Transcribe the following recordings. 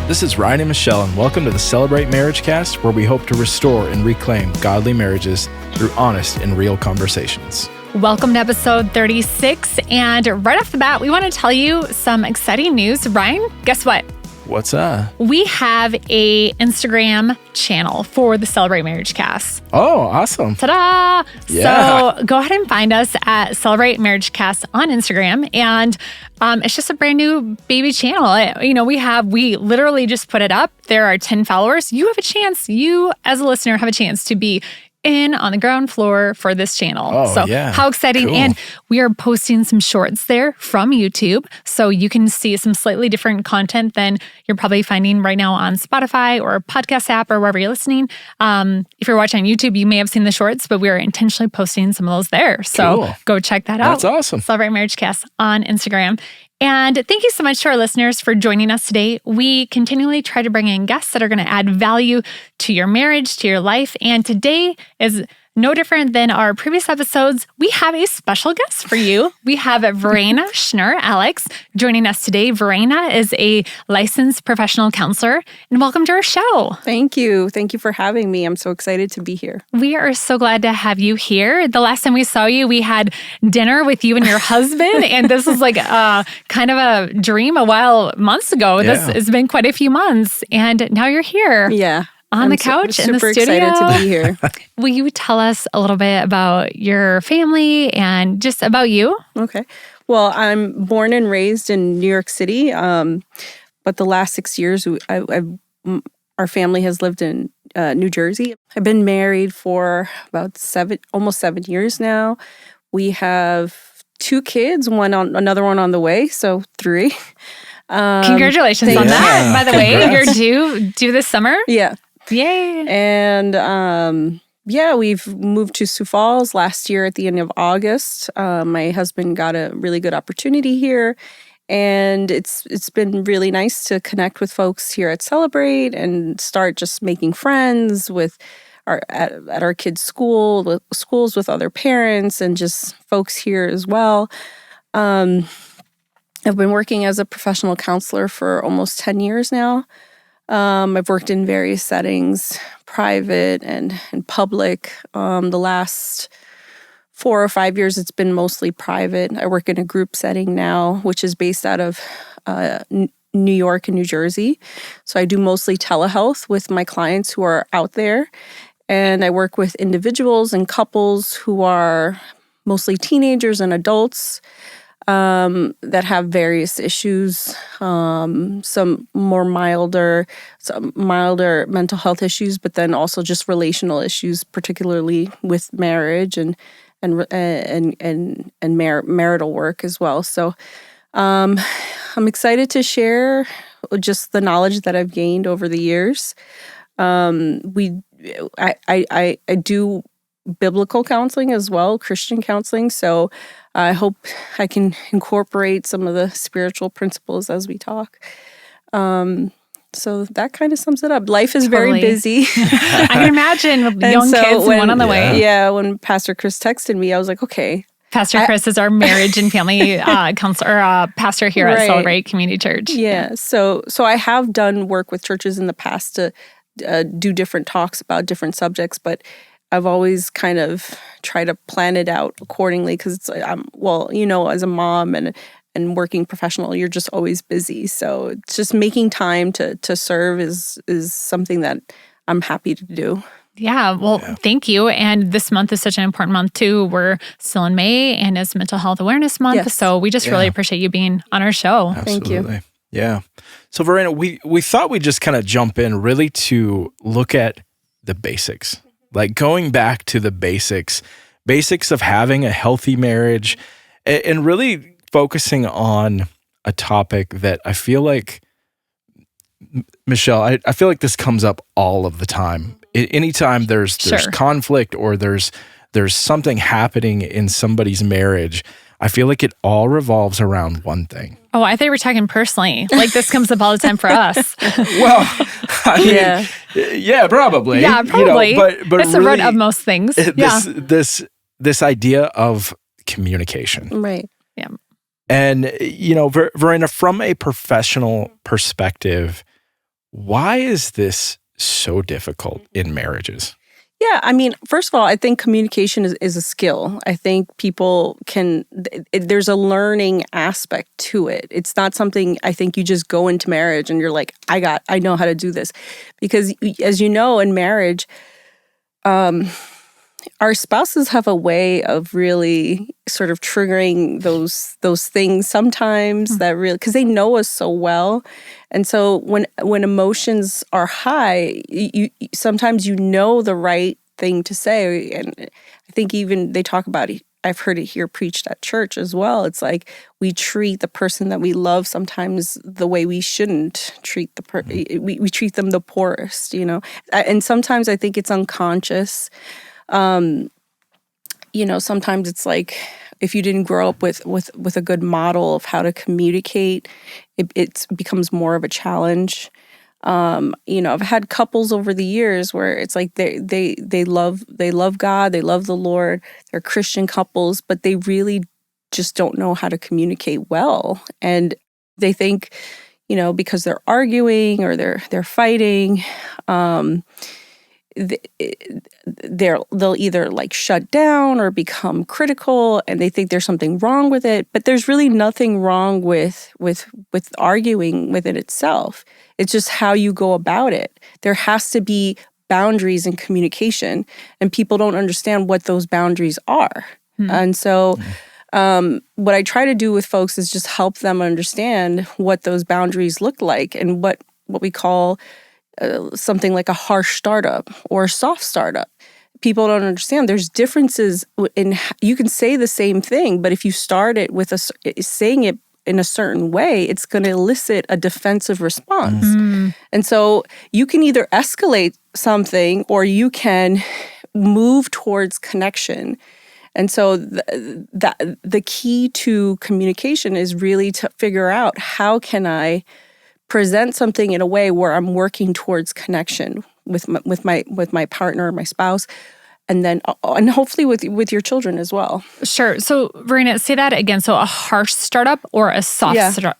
This is Ryan and Michelle, and welcome to the Celebrate MarriageCast, where we hope to restore and reclaim godly marriages through honest and real conversations. Welcome to episode 36, and right off the bat, we want to tell you some exciting news. Ryan, guess what? What's up? We have a Instagram channel for the Celebrate MarriageCast. Oh, awesome. Ta-da! Yeah. So go ahead and find us at Celebrate MarriageCast on Instagram. And it's just a brand new baby channel. We literally just put it up. There are 10 followers. You have a chance. You, as a listener, have a chance to be in on the ground floor for this channel. Oh, so yeah. How exciting. Cool. And we are posting some shorts there from YouTube. So you can see some slightly different content than you're probably finding right now on Spotify or a podcast app or wherever you're listening. If you're watching on YouTube, you may have seen the shorts, but we are intentionally posting some of those there. So Cool. Go check that out. That's awesome. Celebrate MarriageCast on Instagram. And thank you so much to our listeners for joining us today. We continually try to bring in guests that are going to add value to your marriage, to your life. And today is no different than our previous episodes. We have a special guest for you. We have Verena Schnurr Alex joining us today. Verena is a licensed professional counselor, and welcome to our show. Thank you. Thank you for having me. I'm so excited to be here. We are so glad to have you here. The last time we saw you, we had dinner with you and your husband, and this was like kind of a dream months ago. Yeah. This has been quite a few months, and now you're here. Yeah. On the couch in the studio. Super excited to be here. Will you tell us a little bit about your family and just about you? Okay. Well, I'm born and raised in New York City, but the last 6 years, our family has lived in New Jersey. I've been married for about almost 7 years now. We have 2 kids, another one on the way, so 3. Congratulations on that. By the way, Congrats. you're due this summer. Yeah. Yay. And we've moved to Sioux Falls last year at the end of August. My husband got a really good opportunity here, and it's been really nice to connect with folks here at Celebrate and start just making friends at our kids' schools with other parents and just folks here as well. I've been working as a professional counselor for almost 10 years now. I've worked in various settings, private and public. The last 4 or 5 years, it's been mostly private. I work in a group setting now, which is based out of New York and New Jersey. So I do mostly telehealth with my clients who are out there. And I work with individuals and couples who are mostly teenagers and adults that have various issues, some milder mental health issues, but then also just relational issues, particularly with marriage and marital work as well. So I'm excited to share just the knowledge that I've gained over the years. I do biblical counseling as well, Christian counseling. So I hope I can incorporate some of the spiritual principles as we talk. So that kind of sums it up. Life is very busy. I can imagine with young kids and one on the way. Yeah, when Pastor Chris texted me, I was like, okay. Pastor Chris is our marriage and family counselor, pastor here at Celebrate Community Church. Yeah. So I have done work with churches in the past to do different talks about different subjects, but I've always kind of tried to plan it out accordingly because it's as a mom and working professional, you're just always busy. So it's just making time to serve is something that I'm happy to do. Yeah, well, Thank you. And this month is such an important month too. We're still in May and it's Mental Health Awareness Month. Yes. So we just really appreciate you being on our show. Absolutely. Thank you. Yeah. So Verena, we thought we'd just kind of jump in really to look at the basics. Like going back to the basics of having a healthy marriage and really focusing on a topic that I feel like, Michelle, I feel like this comes up all of the time. Anytime there's conflict or there's something happening in somebody's marriage, I feel like it all revolves around one thing. Oh, I thought you were talking personally. Like this comes up all the time for us. Well, I mean, yeah, probably. Yeah, probably. But it's really, the root of most things. This idea of communication. Right. Yeah. And, Verena, from a professional perspective, Why is this so difficult in marriages? Yeah, I mean, first of all, I think communication is a skill. I think people there's a learning aspect to it. It's not something I think you just go into marriage and you're like, I know how to do this. Because as you know, in marriage, our spouses have a way of really sort of triggering those things sometimes that really, because they know us so well. And so when emotions are high, you sometimes you know the right thing to say. And I think even they talk about it, I've heard it here preached at church as well. It's like we treat the person that we love sometimes the way we shouldn't treat we treat them the poorest, And sometimes I think it's unconscious. Sometimes it's like if you didn't grow up with a good model of how to communicate, it becomes more of a challenge. I've had couples over the years where it's like they love God, they love the Lord, they're Christian couples, but they really just don't know how to communicate well. And they think, because they're arguing or they're fighting, they'll either like shut down or become critical, and they think there's something wrong with it. But there's really nothing wrong with arguing with it itself. It's just how you go about it. There has to be boundaries in communication, and people don't understand what those boundaries are. And so what I try to do with folks is just help them understand what those boundaries look like and what we call something like a harsh startup or a soft startup. People don't understand there's differences you can say the same thing, but if you start it with saying it in a certain way, it's going to elicit a defensive response. And so you can either escalate something or you can move towards connection. And so the key to communication is really to figure out how can I present something in a way where I'm working towards connection with my partner, my spouse, and then and hopefully with your children as well. Sure. So Verena, say that again. So a harsh startup or a soft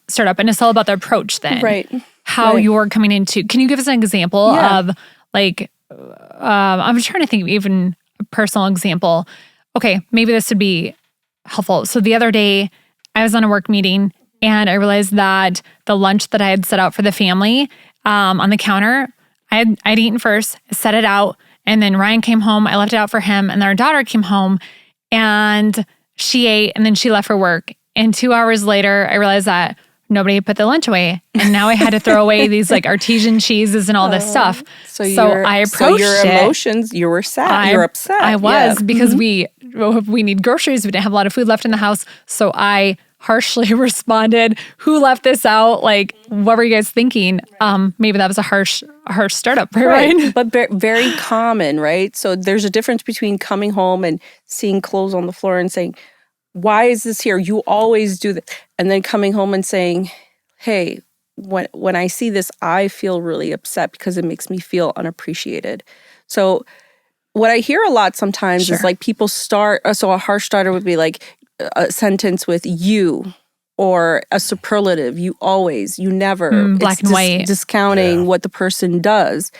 startup, and it's all about the approach then, right? How you're coming into. Can you give us an example of like? I'm trying to think of even a personal example. Okay, maybe this would be helpful. So the other day, I was on a work meeting. And I realized that the lunch that I had set out for the family on the counter, I'd eaten first, set it out, and then Ryan came home. I left it out for him, and then our daughter came home, and she ate, and then she left for work. And 2 hours later, I realized that nobody had put the lunch away, and now I had to throw away these like artesian cheeses and all this stuff. So I approached your emotions. You were sad. You're upset. I was because we need groceries. We didn't have a lot of food left in the house, so I harshly responded, "Who left this out? Like, what were you guys thinking?" Maybe that was a harsh startup, right? But very common, right? So there's a difference between coming home and seeing clothes on the floor and saying, "Why is this here? You always do that." And then coming home and saying, "Hey, when I see this, I feel really upset because it makes me feel unappreciated." So what I hear a lot sometimes is like people start, so a harsh starter would be like, a sentence with you or a superlative, you always, you never. Black and white. Discounting what the person does,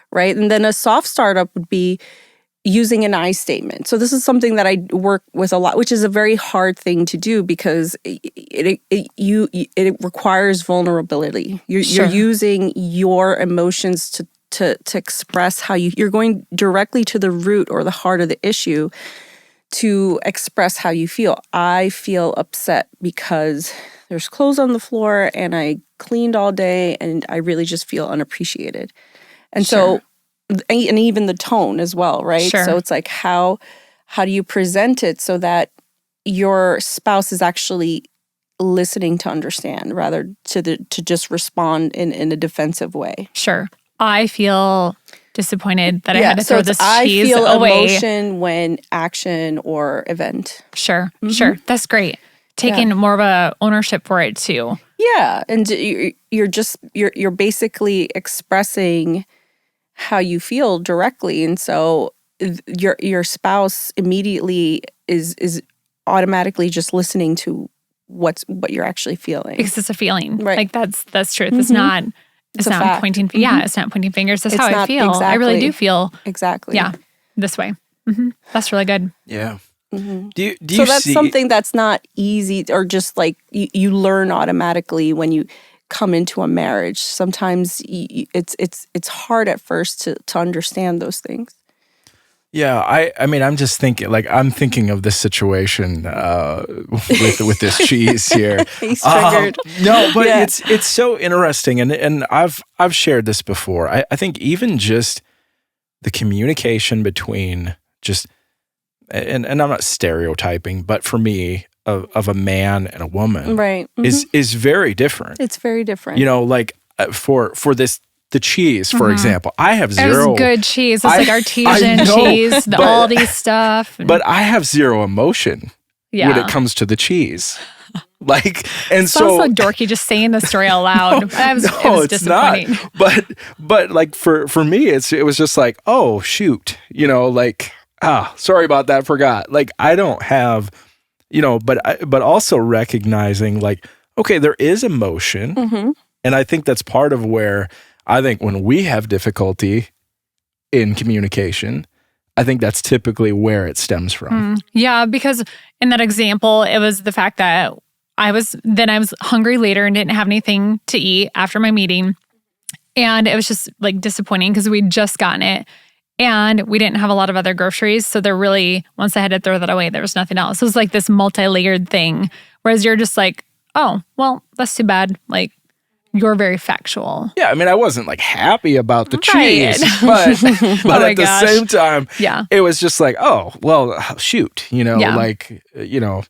right? And then a soft startup would be using an I statement. So this is something that I work with a lot, which is a very hard thing to do because it requires vulnerability. You're using your emotions to express how you're going directly to the root or the heart of the issue to express how you feel. I feel upset because there's clothes on the floor and I cleaned all day and I really just feel unappreciated. And so, and even the tone as well, right? So it's like, how do you present it so that your spouse is actually listening to understand rather to just respond in a defensive way? Sure. I feel disappointed that I had to throw this I cheese feel away. Emotion when action or event. Sure. That's great. Taking more of a ownership for it too. Yeah, and you're basically expressing how you feel directly, and so your spouse immediately is automatically just listening to what you're actually feeling because it's a feeling, right? Like that's truth. It's not it's not pointing. Yeah, it's not pointing fingers. That's how I feel. I really do feel exactly this way. That's really good. Yeah. Mm-hmm. Do you so that's see, something that's not easy, or just like you learn automatically when you come into a marriage. Sometimes it's hard at first to understand those things. Yeah, I mean, I'm just thinking, like, I'm thinking of this situation with this cheese here. He's triggered. No, but it's so interesting, and I've shared this before. I think even just the communication between just, and I'm not stereotyping, but for me, of a man and a woman, right, is very different. It's very different. You know, like for this. The cheese, for example, I have zero. It's good cheese. It's like artesian cheese, the Aldi stuff. But I have zero emotion when it comes to the cheese. Like, and Sounds so dorky just saying the story out loud. It was disappointing. Not. But like for me, it was just like, oh shoot, you know, like sorry about that, forgot. Like I don't have, you know, but also recognizing like, okay, there is emotion, and I think that's part of where. I think when we have difficulty in communication, I think that's typically where it stems from. Yeah, because in that example, it was the fact that I was hungry later and didn't have anything to eat after my meeting. And it was just like disappointing because we'd just gotten it and we didn't have a lot of other groceries. So once I had to throw that away, there was nothing else. It was like this multi-layered thing. Whereas you're just like, oh, well, that's too bad. Like, you're very factual. Yeah, I mean, I wasn't like happy about the cheese, but at the same time, it was just like, oh, well, shoot, you know, like, you know,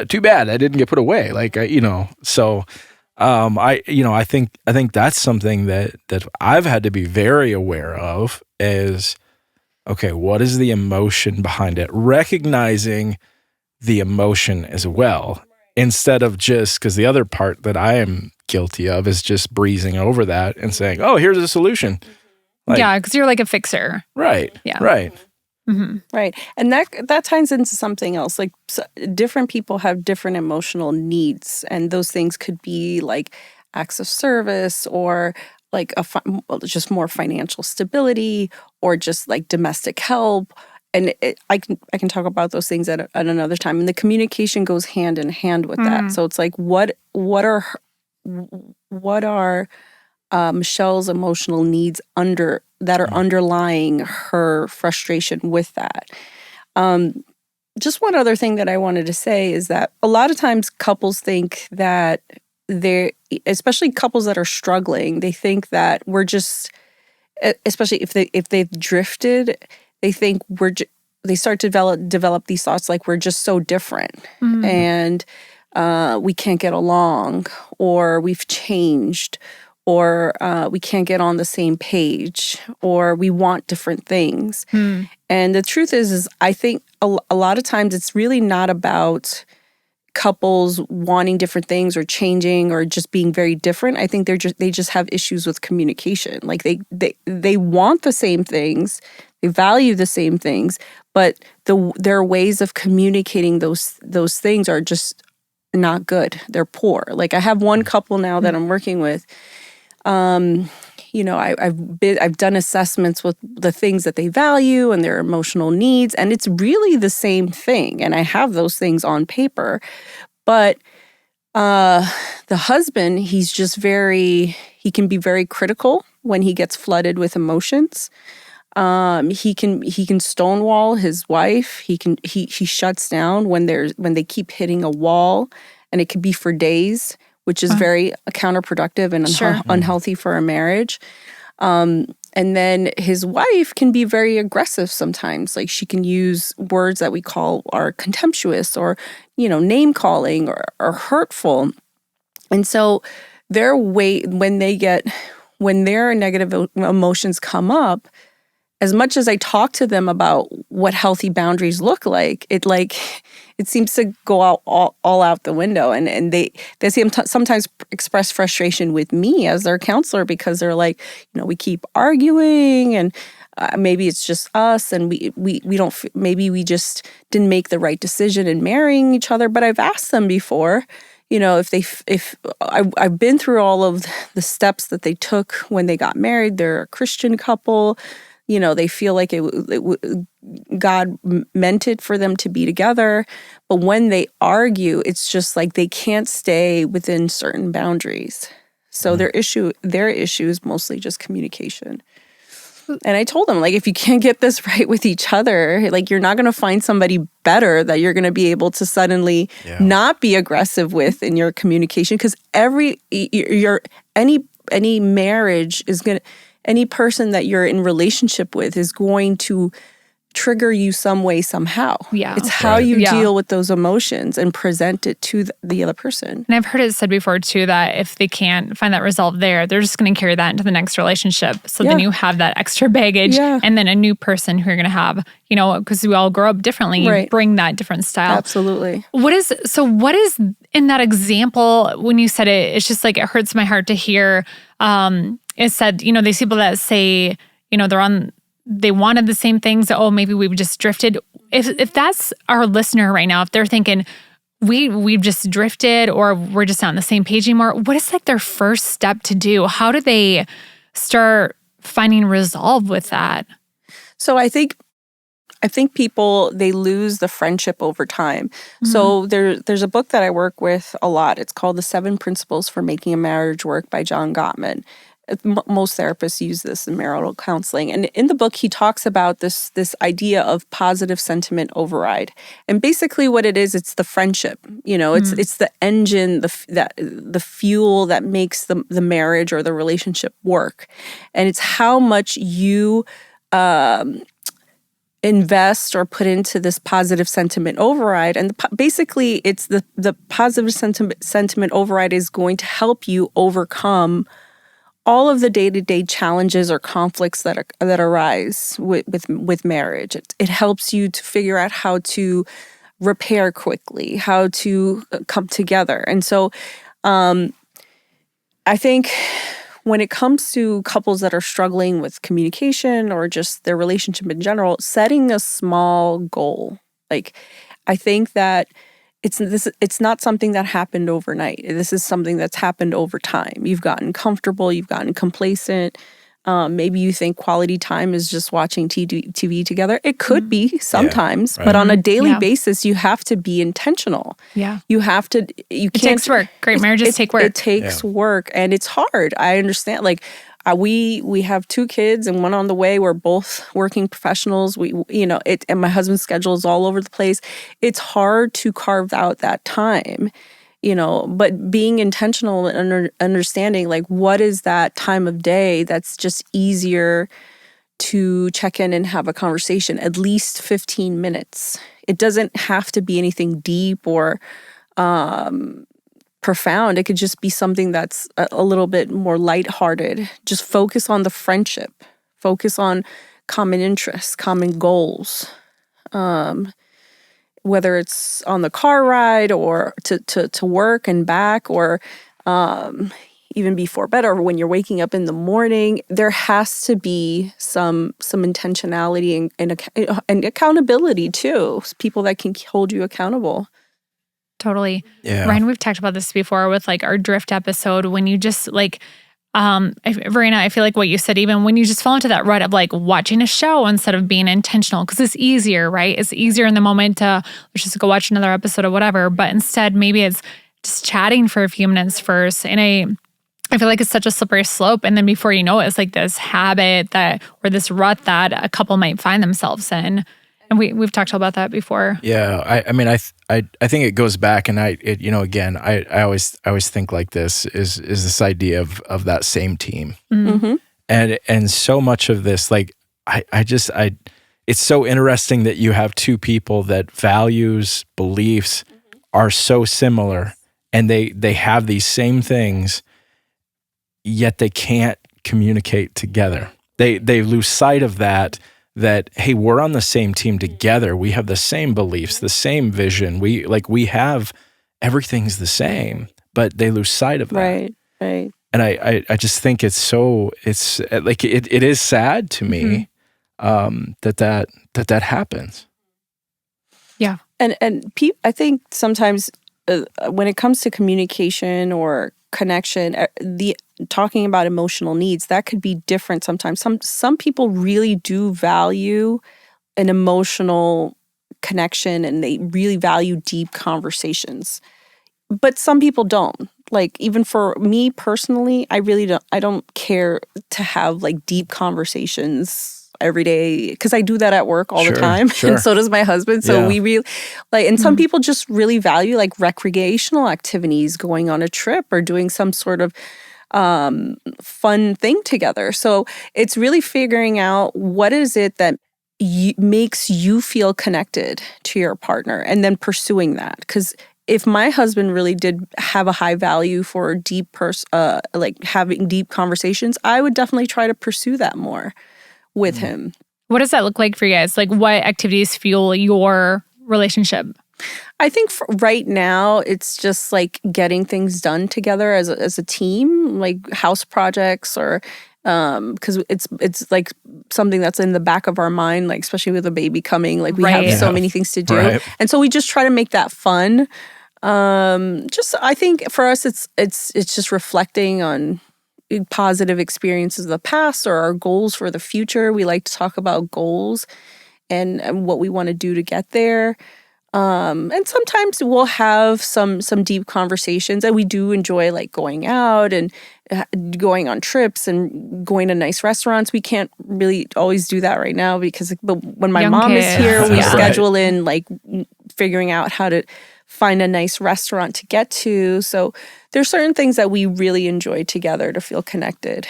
too bad I didn't get put away, like, you know. So, I think that's something that I've had to be very aware of is, okay, what is the emotion behind it? Recognizing the emotion as well, instead of just because the other part that I am guilty of is just breezing over that and saying, oh, here's a solution. Like, yeah, because you're like a fixer. Right. Yeah. Right. Right. And that ties into something else. Like different people have different emotional needs. And those things could be like acts of service or like just more financial stability or just like domestic help. And I can talk about those things at another time. And the communication goes hand in hand with that. So it's like, what are Michelle's emotional needs that are underlying her frustration with that? Just one other thing that I wanted to say is that a lot of times couples think that especially couples that are struggling, they think that we're just, especially if they've drifted, they think they start to develop these thoughts like we're just so different and we can't get along, or we've changed, or we can't get on the same page, or we want different things. And the truth is I think a lot of times it's really not about couples wanting different things or changing or just being very different. I think they just have issues with communication. Like they want the same things, they value the same things, but their ways of communicating those things are just not good. They're poor. Like I have one couple now that I'm working with. You know, I've done assessments with the things that they value and their emotional needs, and it's really the same thing. And I have those things on paper, but the husband, he can be very critical when he gets flooded with emotions. He can stonewall his wife. He shuts down when they keep hitting a wall, and it could be for days, which is very counterproductive and unhealthy for a marriage. And then his wife can be very aggressive sometimes. Like she can use words that we call are contemptuous or, you know, name calling or hurtful. And so when their negative emotions come up, as much as I talk to them about what healthy boundaries look like, it seems to go out all out the window. And they sometimes express frustration with me as their counselor because they're like, you know, we keep arguing and maybe it's just us and we don't, maybe we just didn't make the right decision in marrying each other. But I've asked them before, if I've been through all of the steps that they took when they got married. They're a Christian couple. They feel like God meant it for them to be together. But when they argue, it's just like they can't stay within certain boundaries. So their issue is mostly just communication. And I told them, like, if you can't get this right with each other, like, you're not going to find somebody better that you're going to be able to suddenly not be aggressive with in your communication. Because any marriage is going to, any person that you're in relationship with is going to trigger you some way, somehow. Yeah. It's how you deal with those emotions and present it to the other person. And I've heard it said before too that if they can't find that resolve there, they're just going to carry that into the next relationship. So then you have that extra baggage and then a new person who you're going to have, because we all grow up differently. You bring that different style. Absolutely. What is in that example when you said it, it's just like it hurts my heart to hear. It said, these people that say, they wanted the same things. Oh, maybe we've just drifted. If that's our listener right now, if they're thinking we've just drifted or we're just not on the same page anymore, what is like their first step to do? How do they start finding resolve with that? So I think people, they lose the friendship over time. Mm-hmm. So there's a book that I work with a lot. It's called The 7 Principles for Making a Marriage Work by John Gottman. Most therapists use this in marital counseling. And in the book, he talks about this idea of positive sentiment override. And basically what it is, it's the friendship. It's the engine, the fuel that makes the marriage or the relationship work. And it's how much you invest or put into this positive sentiment override. And basically, it's the positive sentiment override is going to help you overcome all of the day-to-day challenges or conflicts that arise with marriage. It helps you to figure out how to repair quickly, how to come together. And so I think when it comes to couples that are struggling with communication or just their relationship in general, setting a small goal. Like, I think that it's not something that happened overnight. This is something that's happened over time. You've gotten comfortable, you've gotten complacent. Maybe you think quality time is just watching TV together. It could be sometimes, but on a daily basis, you have to be intentional. Yeah, you have to. It takes work. Great marriages take work. It takes work, and it's hard. I understand. Like, we have 2 kids and one on the way. We're both working professionals. And my husband's schedule is all over the place. It's hard to carve out that time, but being intentional and understanding, like, what is that time of day that's just easier to check in and have a conversation, at least 15 minutes. It doesn't have to be anything deep or profound. It could just be something that's a little bit more lighthearted. Just focus on the friendship. Focus on common interests, common goals. Whether it's on the car ride or to work and back, or even before bed, or when you're waking up in the morning, there has to be some intentionality and accountability too. People that can hold you accountable. Totally. Yeah. Ryan, we've talked about this before with like our drift episode, when you just like, Verena, I feel like what you said, even when you just fall into that rut of like watching a show instead of being intentional, because it's easier, right? It's easier in the moment to let's just go watch another episode or whatever. But instead, maybe it's just chatting for a few minutes first. And I feel like it's such a slippery slope. And then before you know it, it's like this habit or this rut that a couple might find themselves in. And we've talked about that before. Yeah, I mean, I think it goes back, and I always think like this is this idea of that same team, and so much of this, like it's so interesting that you have 2 people that values, beliefs are so similar, and they have these same things, yet they can't communicate together. They lose sight of that, hey, we're on the same team together. We have the same beliefs, the same vision. We have everything's the same, but they lose sight of that. Right. And I just think it's like it is sad to me that happens. Yeah. And I think sometimes when it comes to communication or connection, the talking about emotional needs, that could be different sometimes. Some people really do value an emotional connection, and they really value deep conversations. But some people don't. Like, even for me personally, I don't care to have like deep conversations every day, because I do that at work all the time. And so does my husband. So we really like, and some people just really value like recreational activities, going on a trip or doing some sort of fun thing together. So it's really figuring out what is it that makes you feel connected to your partner, and then pursuing that. Because if my husband really did have a high value for like having deep conversations, I would definitely try to pursue that more with him. What does that look like for you guys? Like, what activities fuel your relationship? I think right now it's just like getting things done together as a team, like house projects, or because it's like something that's in the back of our mind, like especially with a baby coming, like we have so many things to do, and so we just try to make that fun. I think for us, it's just reflecting on positive experiences of the past or our goals for the future. We like to talk about goals and what we want to do to get there. And sometimes we'll have some deep conversations, and we do enjoy like going out and going on trips and going to nice restaurants. We can't really always do that right now because when my mom is here, we schedule in like figuring out how to find a nice restaurant to get to. So there's certain things that we really enjoy together to feel connected.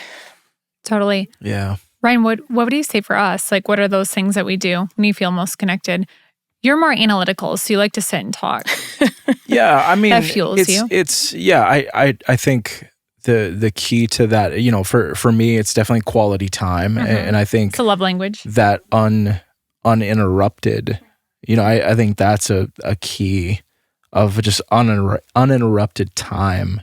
Totally. Yeah. Ryan, what would you say for us? Like, what are those things that we do when you feel most connected? You're more analytical, so you like to sit and talk. Yeah, I mean, that fuels you. I think the key to that, you know, for me, it's definitely quality time, and I think it's a love language. That uninterrupted, you know, I think that's a key of just uninterrupted time,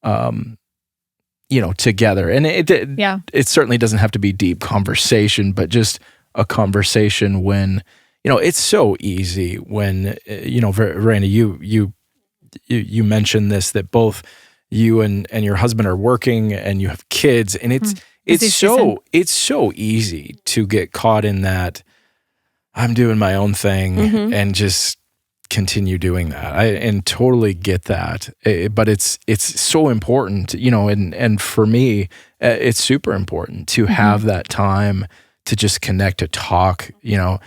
you know, together. And it certainly doesn't have to be deep conversation, but just a conversation when, you know, it's so easy when, you know, Verena, you mentioned this, that both you and your husband are working and you have kids, and it's so easy to get caught in that I'm doing my own thing and just continue doing that. And totally get that. But it's so important, you know, and for me, it's super important to have that time to just connect, to talk. You know,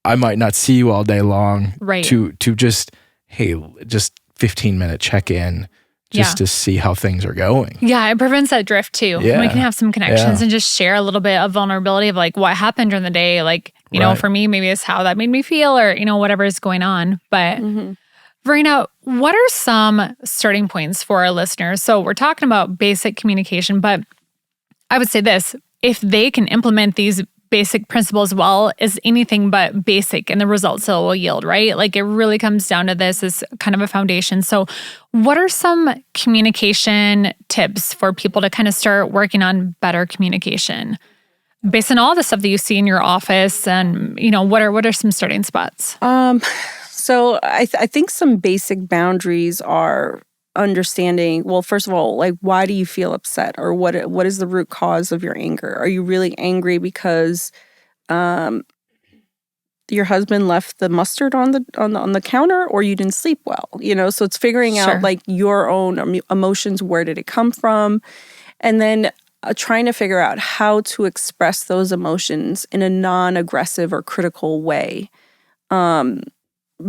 I might not see you all day long, right? To just 15-minute check-in, just to see how things are going. Yeah, it prevents that drift too. Yeah. We can have some connections and just share a little bit of vulnerability of like what happened during the day. Like, you know, for me, maybe it's how that made me feel, or, you know, whatever is going on. But Verena, what are some starting points for our listeners? So we're talking about basic communication, but I would say this: if they can implement these basic principles well, is anything but basic, and the results it will yield, right? Like, it really comes down to this as kind of a foundation. So what are some communication tips for people to kind of start working on better communication based on all the stuff that you see in your office? And, you know, what are some starting spots? So I think some basic boundaries are understanding, well, first of all, like, why do you feel upset, or what is the root cause of your anger? Are you really angry because your husband left the mustard on the counter, or you didn't sleep well? You know, so it's figuring out like your own emotions, where did it come from, and then trying to figure out how to express those emotions in a non-aggressive or critical way.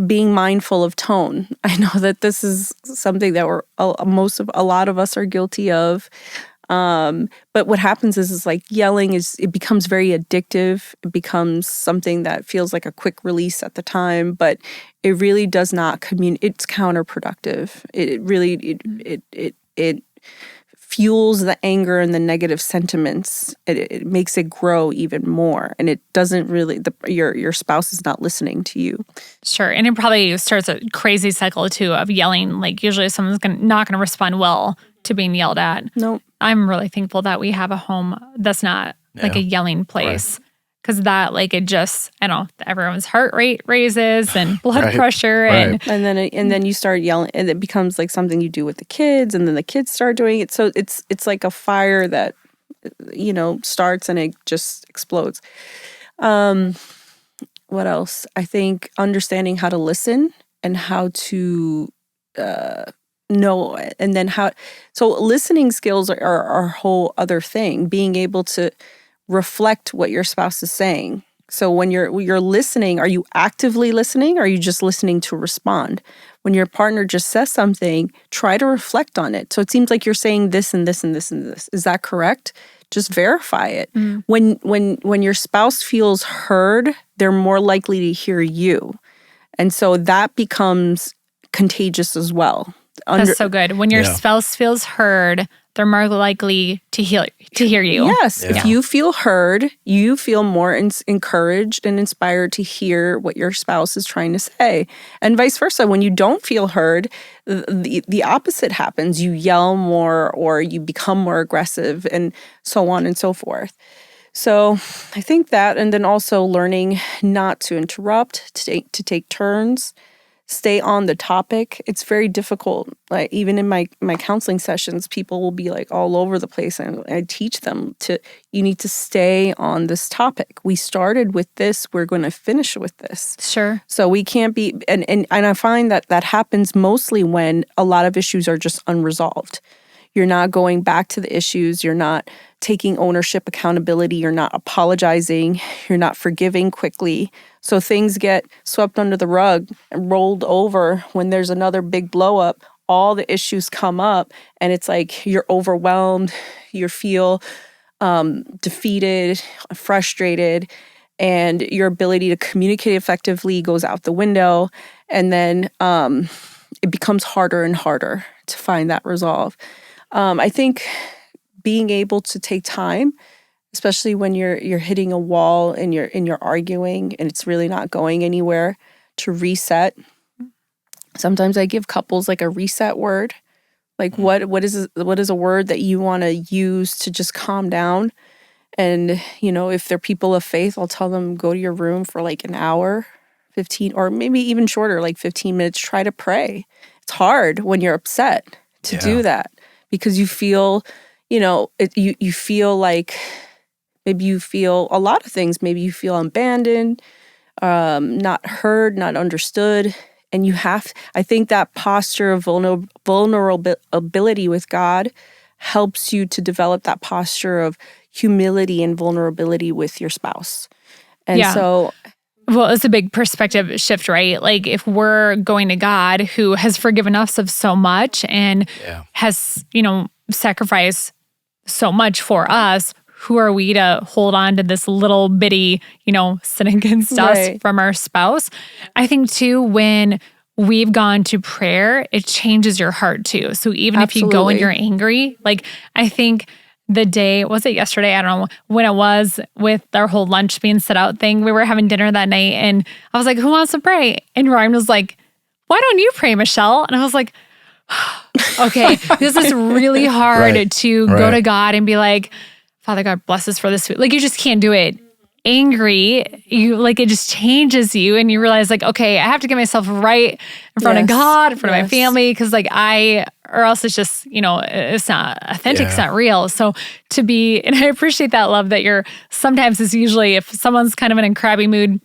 Being mindful of tone. I know that this is something that a lot of us are guilty of. But what happens is like yelling it becomes very addictive. It becomes something that feels like a quick release at the time, but it really does not it's counterproductive. It fuels the anger and the negative sentiments. It makes it grow even more, and it doesn't really. Your spouse is not listening to you. Sure, and it probably starts a crazy cycle too of yelling. Like, usually someone's not going to respond well to being yelled at. No, I'm really thankful that we have a home that's not like a yelling place, because that like it just I don't know, everyone's heart rate raises and blood Right. pressure Right. And then you start yelling, and it becomes like something you do with the kids, and then the kids start doing it. So it's like a fire that starts and it just explodes. What else? I think understanding how to listen and how to know, and then so listening skills are a whole other thing. Being able to reflect what your spouse is saying. So when you're listening, are you actively listening, or are you just listening to respond? When your partner just says something, try to reflect on it. So it seems like you're saying this and this and this and this. Is that correct? Just verify it. When your spouse feels heard, they're more likely to hear you. And so that becomes contagious as well. That's so good. When your spouse feels heard, they're more likely to hear you. Yes. Yeah. If you feel heard, you feel more encouraged and inspired to hear what your spouse is trying to say. And vice versa. When you don't feel heard, the opposite happens. You yell more, or you become more aggressive, and so on and so forth. So I think that, and then also learning not to interrupt, to take turns, stay on the topic. It's very difficult. Like even in my counseling sessions, people will be like all over the place, and I teach them you need to stay on this topic. We started with this, we're going to finish with this. Sure. So we can't be, and I find that happens mostly when a lot of issues are just unresolved. You're not going back to the issues. You're not taking ownership, accountability. You're not apologizing. You're not forgiving quickly. So things get swept under the rug and rolled over. When there's another big blow up, all the issues come up, and it's like you're overwhelmed. You feel defeated, frustrated, and your ability to communicate effectively goes out the window. And then it becomes harder and harder to find that resolve. I think being able to take time, especially when you're hitting a wall and you're arguing and it's really not going anywhere, to reset. Sometimes I give couples like a reset word. Like what is a word that you want to use to just calm down? And if they're people of faith, I'll tell them go to your room for like an hour, 15, or maybe even shorter, like 15 minutes. Try to pray. It's hard when you're upset to do that. Because you feel, you feel like maybe you feel a lot of things. Maybe you feel abandoned, not heard, not understood. And I think that posture of vulnerability with God helps you to develop that posture of humility and vulnerability with your spouse. And so... Well, it's a big perspective shift, right? Like if we're going to God, who has forgiven us of so much and has, sacrificed so much for us, who are we to hold on to this little bitty, sin against us from our spouse? I think too, when we've gone to prayer, it changes your heart too. So even if you go and you're angry, like I think the day, was it yesterday? I don't know when it was, with our whole lunch being set out thing. We were having dinner that night and I was like, who wants to pray? And Ryan was like, why don't you pray, Michelle? And I was like, okay, this is really hard to go to God and be like, Father God, bless us for this food. Like you just can't do it. Angry, it just changes you, and you realize like, okay, I have to get myself right in front of God, in front of my family, because or else it's just, it's not authentic, it's not real. So and I appreciate that love that sometimes it's usually if someone's kind of in a crabby mood,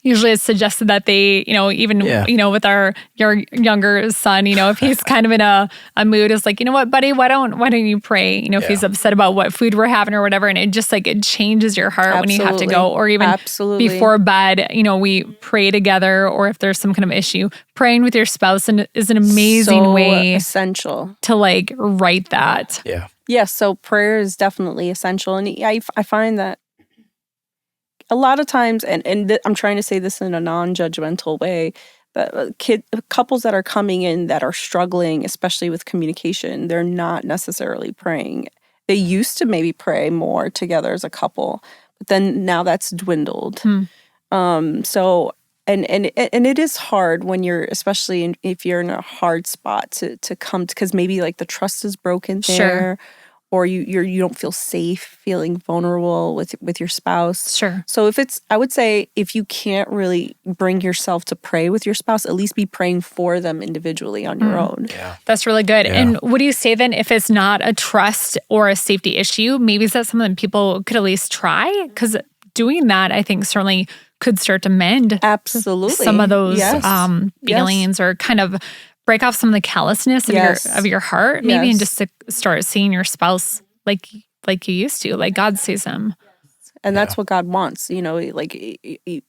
usually it's suggested that they, with your younger son, if he's kind of in a mood, it's like, you know what, buddy, why don't you pray? If he's upset about what food we're having or whatever, and it just it changes your heart when you have to go, or even before bed, we pray together, or if there's some kind of issue, praying with your spouse is an amazing way essential to write that. Yeah. Yeah. So prayer is definitely essential. And I find that a lot of times, and I'm trying to say this in a non-judgmental way, but couples that are coming in that are struggling, especially with communication, they're not necessarily praying. They used to maybe pray more together as a couple, but then now that's dwindled. So, and it is hard when you're, if you're in a hard spot to come, because maybe the trust is broken there. Sure. or you don't feel safe feeling vulnerable with your spouse. Sure. So I would say if you can't really bring yourself to pray with your spouse, at least be praying for them individually on your own. Yeah. That's really good. Yeah. And what do you say then if it's not a trust or a safety issue? Maybe is that something people could at least try? Because doing that, I think, certainly could start to mend Absolutely some of those Yes. feelings or kind of break off some of the callousness of your heart, maybe, and just to start seeing your spouse like you used to, like God sees them. And that's what God wants, like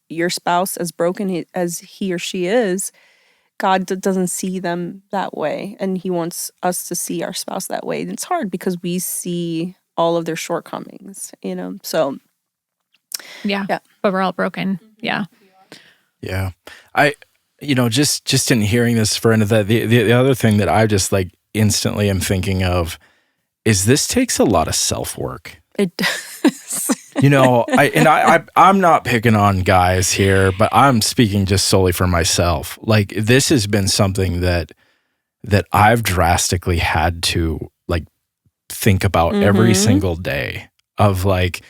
your spouse, as broken as he or she is, God doesn't see them that way. And he wants us to see our spouse that way. And it's hard because we see all of their shortcomings, so. Yeah. But we're all broken. Yeah. Yeah. Just in hearing this, Verena, the other thing that I just like instantly am thinking of is this takes a lot of self-work. It does. I'm not picking on guys here, but I'm speaking just solely for myself. Like, this has been something that I've drastically had to like think about every single day of like,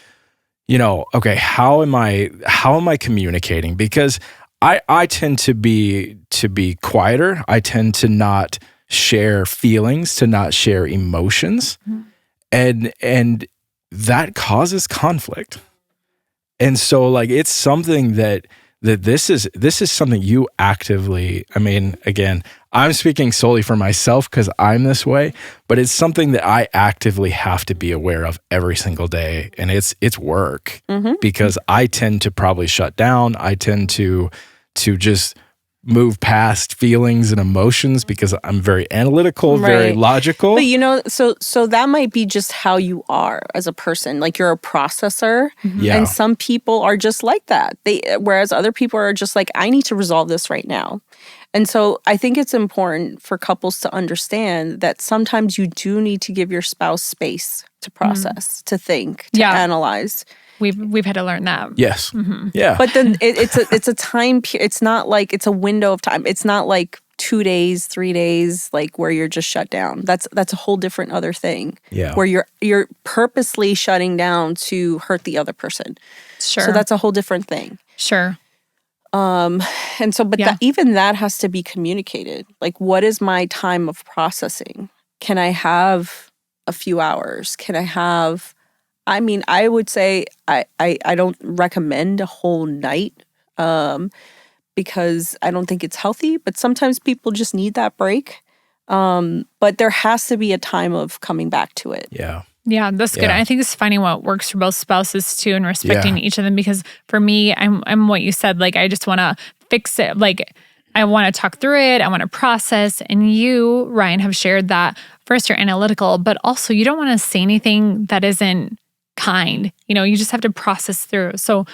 okay, how am I communicating? Because I tend to be quieter. I tend to not share feelings, to not share emotions. And that causes conflict. And so like it's something that this is something you actively, I mean, again, I'm speaking solely for myself because I'm this way, but it's something that I actively have to be aware of every single day. And it's work because I tend to probably shut down. I tend to just move past feelings and emotions because I'm very analytical, very logical. But so that might be just how you are as a person. Like you're a processor, and some people are just like that. Whereas other people are just like, I need to resolve this right now. And so I think it's important for couples to understand that sometimes you do need to give your spouse space to process, to think, to analyze. We've had to learn that. Yes. Yeah. But then it's a time period. It's not like it's a window of time. It's not like 2 days, 3 days, like where you're just shut down. That's a whole different other thing. Yeah. Where you're purposely shutting down to hurt the other person. Sure. So that's a whole different thing. Sure. And so, but even that has to be communicated. Like, what is my time of processing? Can I have a few hours? Can I have? I mean, I would say I don't recommend a whole night because I don't think it's healthy. But sometimes people just need that break. But there has to be a time of coming back to it. Yeah. Yeah, that's good. Yeah. I think it's finding what works for both spouses too, and respecting each of them. Because for me, I'm what you said. Like, I just want to fix it. Like, I want to talk through it. I want to process. And you, Ryan, have shared that first you're analytical, but also you don't want to say anything that isn't kind. You just have to process through. So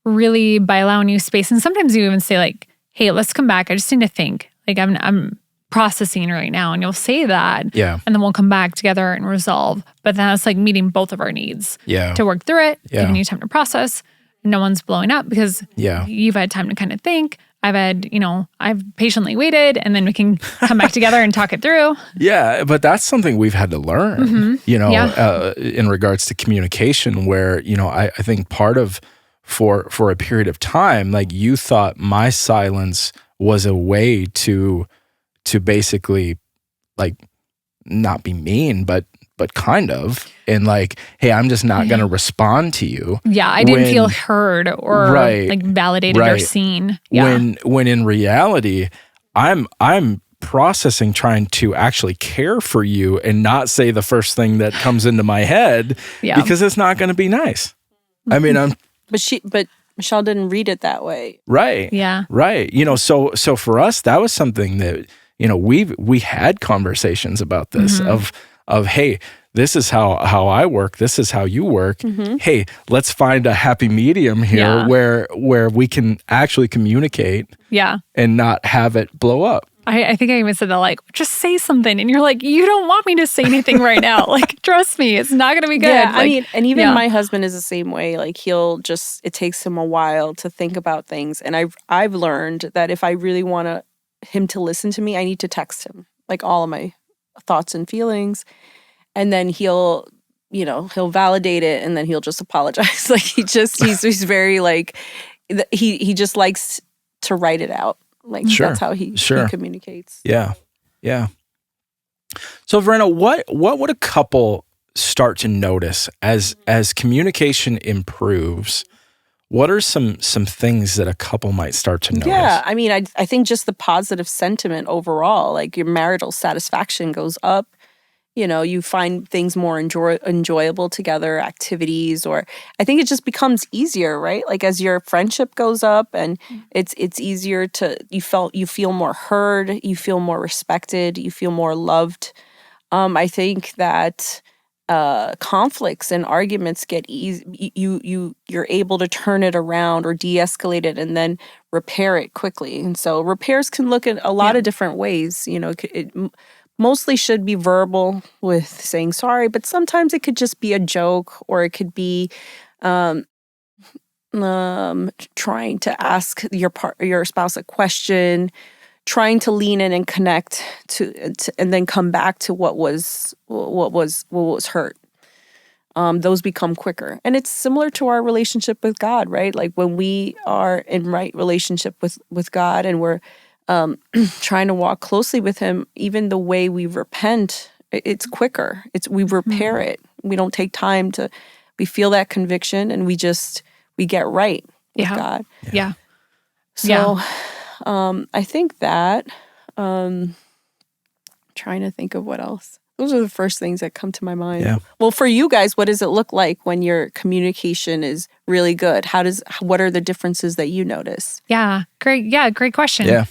really, by allowing you space, and sometimes you even say like, "Hey, let's come back. I just need to think. Like, I'm processing right now," and you'll say that, and then we'll come back together and resolve. But then it's like meeting both of our needs to work through it, giving you time to process. No one's blowing up because you've had time to kind of think. I've patiently waited, and then we can come back together and talk it through. Yeah, but that's something we've had to learn, in regards to communication, where, I think part of, for a period of time, like you thought my silence was a way to basically like not be mean, but kind of, and like, hey, I'm just not going to respond to you. Yeah, I didn't feel heard or like validated or seen. Yeah. When in reality, I'm processing, trying to actually care for you and not say the first thing that comes into my head because it's not going to be nice. I mean, But Michelle didn't read it that way. Right. Yeah. Right. So for us, that was something that, we had conversations about this of, hey, this is how I work. This is how you work. Hey, let's find a happy medium here where we can actually communicate and not have it blow up. I think I even said that, like, just say something. And you're like, you don't want me to say anything right now. Like, trust me, it's not going to be good. Yeah, like, and even my husband is the same way. Like, it takes him a while to think about things. And I've learned that if I really want him to listen to me, I need to text him, like, all of my thoughts and feelings. And then he'll he'll validate it and then he'll just apologize. Like he's very like, he just likes to write it out. Like that's how he communicates. Yeah. Yeah. So Verena, what would a couple start to notice as communication improves? What are some things that a couple might start to notice? Yeah, I mean, I think just the positive sentiment overall, like your marital satisfaction goes up. You find things more enjoyable together, activities, or I think it just becomes easier, right? Like as your friendship goes up and it's easier you feel more heard, you feel more respected, you feel more loved. I think that conflicts and arguments get easy. You're able to turn it around or de-escalate it and then repair it quickly. And so repairs can look at a lot of different ways. It mostly should be verbal with saying sorry, but sometimes it could just be a joke, or it could be trying to ask your spouse a question, trying to lean in and connect to and then come back to what was hurt. Those become quicker. And it's similar to our relationship with God, right? Like when we are in right relationship with God and we're trying to walk closely with him, even the way we repent, it's quicker. We repair it. We don't take time we feel that conviction and we get right with God. Yeah. So I think that, trying to think of what else. Those are the first things that come to my mind. Yeah. Well, for you guys, what does it look like when your communication is really good? What are the differences that you notice? Yeah. Great. Yeah. Great question. Yeah.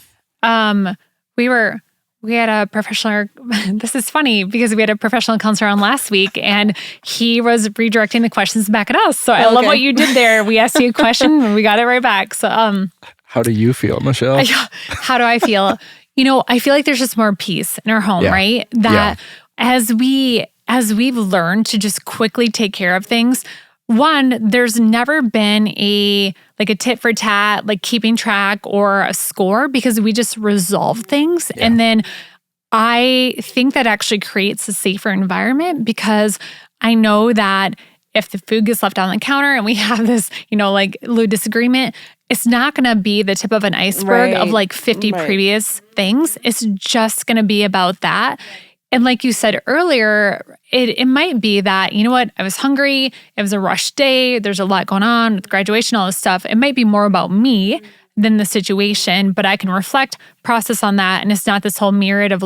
We had a professional, this is funny because we had a professional counselor on last week and he was redirecting the questions back at us. So I love what you did there. We asked you a question and we got it right back. So, how do you feel, Michelle? How do I feel? I feel like there's just more peace in our home, right? That as we've learned to just quickly take care of things, one, there's never been a tit for tat, like keeping track or a score because we just resolve things. Yeah. And then I think that actually creates a safer environment because I know that if the food gets left on the counter and we have this, little disagreement, it's not going to be the tip of an iceberg of 50 previous things. It's just going to be about that. And like you said earlier, it might be that, I was hungry, it was a rushed day, there's a lot going on with graduation, all this stuff. It might be more about me than the situation, but I can reflect, process on that. And it's not this whole myriad of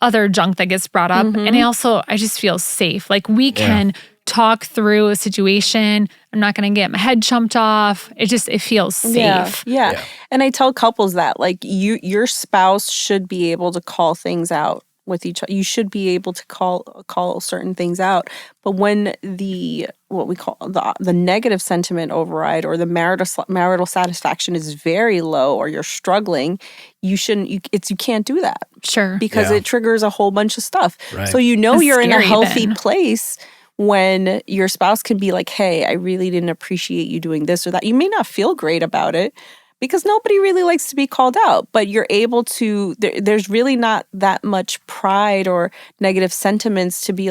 other junk that gets brought up. Mm-hmm. And I just feel safe. Like we can talk through a situation. I'm not going to get my head chumped off. It feels safe. Yeah. And I tell couples that your spouse should be able to call things out with each other. You should be able to call certain things out. But when what we call the negative sentiment override or the marital satisfaction is very low or you're struggling, you can't do that. Sure. Because it triggers a whole bunch of stuff. Right. So you're in a healthy place when your spouse can be like, hey, I really didn't appreciate you doing this or that. You may not feel great about it because nobody really likes to be called out, but you're able to, there's really not that much pride or negative sentiments to be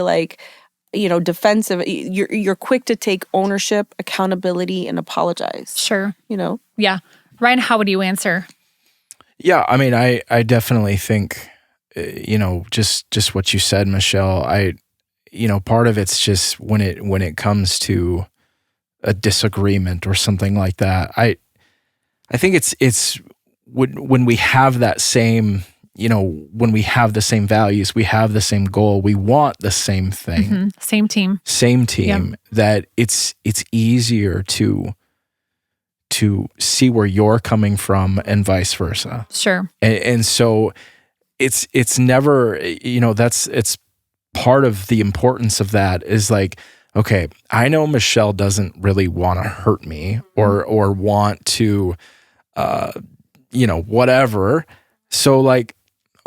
defensive. You're quick to take ownership, accountability, and apologize. Sure. Yeah. Ryan, how would you answer? Yeah, I mean, I definitely think, just what you said, Michelle, part of it's just when it comes to a disagreement or something like that. I think it's when we have that same, when we have the same values, we have the same goal, we want the same thing. Mm-hmm. Same team, that it's easier to see where you're coming from and vice versa. Sure. And so it's never, it's part of the importance of that is okay, I know Michelle doesn't really want to hurt me or want to, whatever. So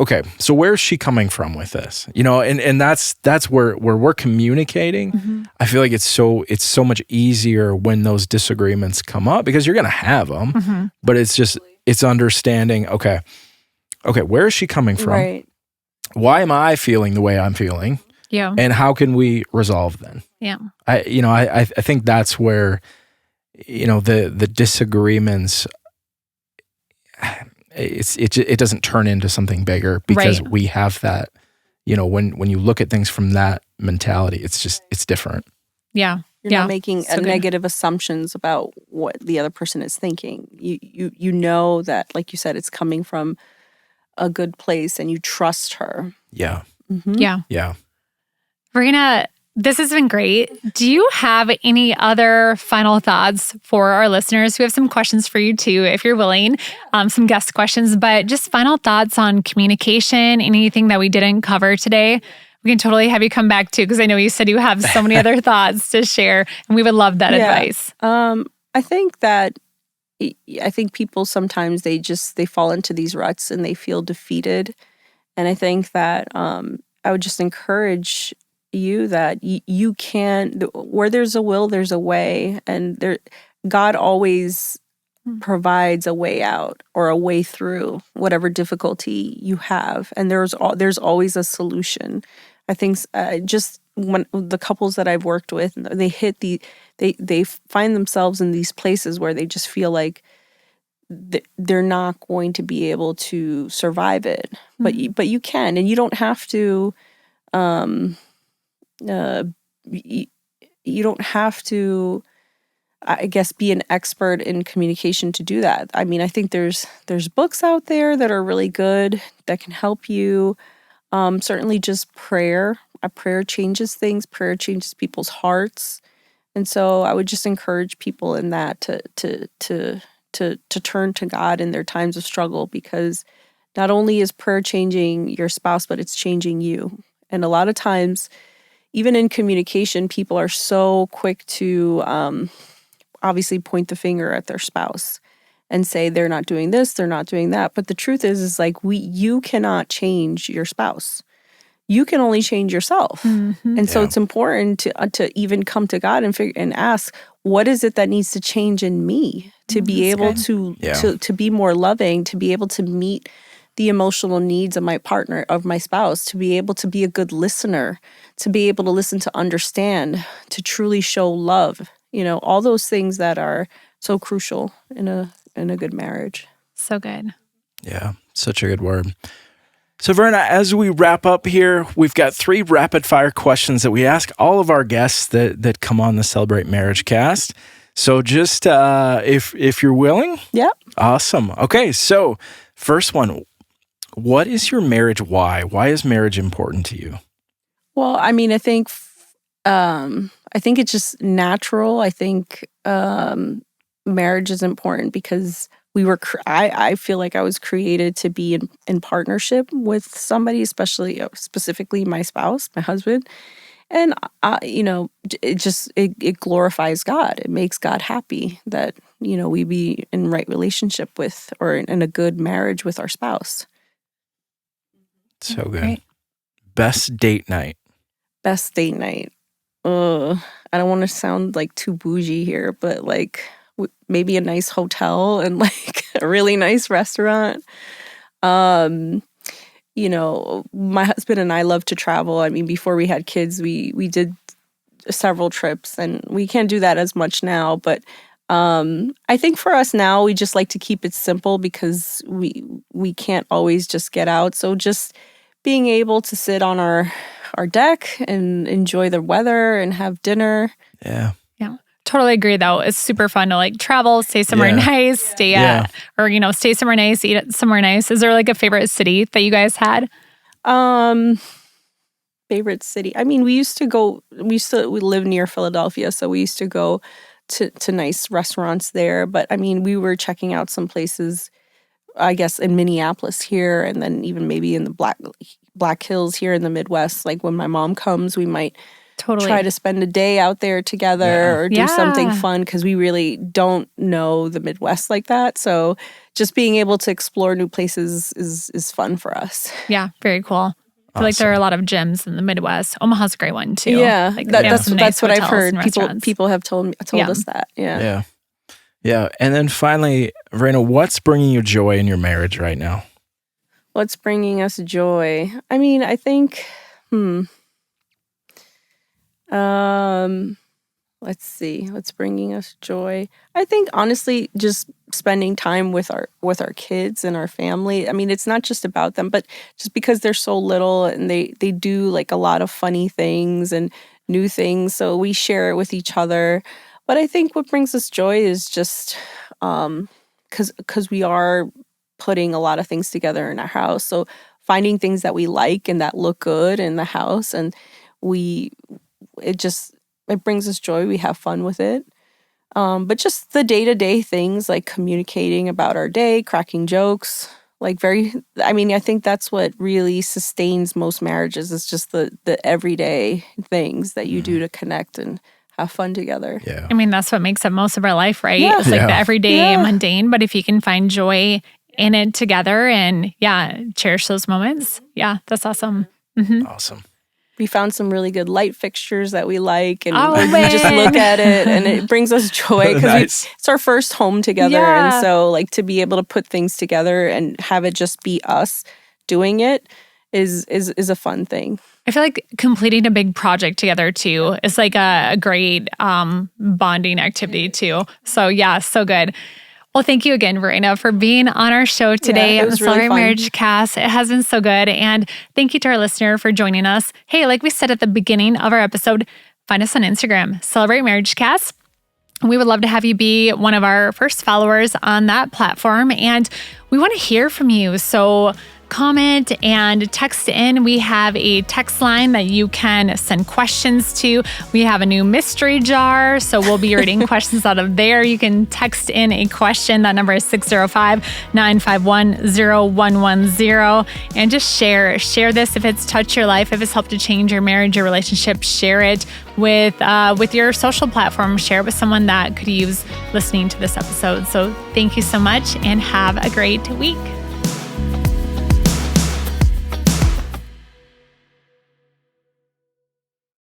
okay, so where's she coming from with this? And that's where we're communicating. Mm-hmm. I feel like it's so much easier when those disagreements come up because you're going to have them, mm-hmm. but it's understanding, okay, where is she coming from? Right. Why am I feeling the way I'm feeling? Yeah. And how can we resolve then? Yeah. I think that's where, the disagreements, it doesn't turn into something bigger because we have that, when you look at things from that mentality, it's different. Yeah. You're not making negative assumptions about what the other person is thinking. You know that, like you said, it's coming from a good place and you trust her. Yeah. Mm-hmm. Yeah. Yeah. Verena, this has been great. Do you have any other final thoughts for our listeners? We have some questions for you too, if you're willing, some guest questions, but just final thoughts on communication, anything that we didn't cover today. We can totally have you come back too, because I know you said you have so many other thoughts to share, and we would love that advice. I think people sometimes they fall into these ruts and they feel defeated. And I think that I would just encourage you that you can, where there's a will, there's a way. And God always provides a way out or a way through whatever difficulty you have. And there's always a solution. I think just when the couples that I've worked with, they find themselves in these places where they just feel like they're not going to be able to survive it, but you can, and you don't have to. You don't have to, I guess, be an expert in communication to do that. I mean, I think there's books out there that are really good that can help you. Certainly, just prayer. A prayer changes things. Prayer changes people's hearts, and so I would just encourage people in that to turn to God in their times of struggle, because not only is prayer changing your spouse, but it's changing you. And a lot of times, even in communication, people are so quick to obviously point the finger at their spouse and say they're not doing this, they're not doing that. But the truth is like you cannot change your spouse. You can only change yourself. Mm-hmm. And so it's important to even come to God and ask, what is it that needs to change in me to be able to be more loving, to be able to meet the emotional needs of my partner, of my spouse, to be able to be a good listener, to be able to listen, to understand, to truly show love, all those things that are so crucial in a good marriage. So good. Yeah, such a good word. So Verena, as we wrap up here, we've got 3 rapid fire questions that we ask all of our guests that come on the Celebrate MarriageCast. So just if you're willing. Yeah. Awesome. Okay, so first one, what is your marriage why? Why is marriage important to you? Well, I mean, I think it's just natural. I think marriage is important because I feel like I was created to be in partnership with somebody, specifically my spouse, my husband. And, it glorifies God. It makes God happy that, we be in right relationship with, or in a good marriage with our spouse. So good. Right. Best date night. Best date night. I don't want to sound like too bougie here, but like maybe a nice hotel and like a really nice restaurant. My husband and I love to travel. I mean, before we had kids, we did several trips, and we can't do that as much now. But I think for us now, we just like to keep it simple because we can't always just get out. So just being able to sit on our deck and enjoy the weather and have dinner. Yeah. Totally agree, though. It's super fun to like travel, stay somewhere nice, stay somewhere nice, eat at somewhere nice. Is there like a favorite city that you guys had? Favorite city? I mean, we live near Philadelphia, so we used to go to nice restaurants there. But I mean, we were checking out some places, I guess, in Minneapolis here, and then even maybe in the Black Hills here in the Midwest. Like when my mom comes, we might try to spend a day out there together or do something fun, because we really don't know the Midwest like that. So just being able to explore new places is fun for us. Yeah, very cool. I feel like there are a lot of gyms in the Midwest. Omaha's a great one too. Yeah, like, that's what I've heard. People have told us that. Yeah. And then finally, Verena, what's bringing you joy in your marriage right now? What's bringing us joy? I mean, I think, Let's see, what's bringing us joy. I think honestly, just spending time with our kids and our family. I mean, it's not just about them, but just because they're so little and they do like a lot of funny things and new things, so we share it with each other. But I think what brings us joy is just because we are putting a lot of things together in our house. So finding things that we like and that look good in the house, and it brings us joy. We have fun with it. But just the day-to-day things like communicating about our day, cracking jokes, I think that's what really sustains most marriages is just the everyday things that you do to connect and have fun together. Yeah. I mean, that's what makes up most of our life, right? Yeah. It's like the everyday mundane, but if you can find joy in it together and cherish those moments, that's awesome. Mm-hmm. Awesome. We found some really good light fixtures that we like, and Oh, we just look at it, and it brings us joy because Nice. it's our first home together. Yeah. And so, to be able to put things together and have it just be us doing it is a fun thing. I feel like completing a big project together too is like a great bonding activity too. So so good. Well, thank you again, Verena, for being on our show today on the Celebrate MarriageCast. It has been so good. And thank you to our listener for joining us. Hey, like we said at the beginning of our episode, find us on Instagram, Celebrate MarriageCast. We would love to have you be one of our first followers on that platform. And we want to hear from you. So comment and text in. We have a text line that you can send questions to. We have a new mystery jar, so we'll be reading questions out of there. You can text in a question. That number is 605-951-0110. And just share this if it's touched your life, if it's helped to change your marriage, your relationship. Share it with your social platform. Share it with someone that could use listening to this episode. So thank you so much and have a great week.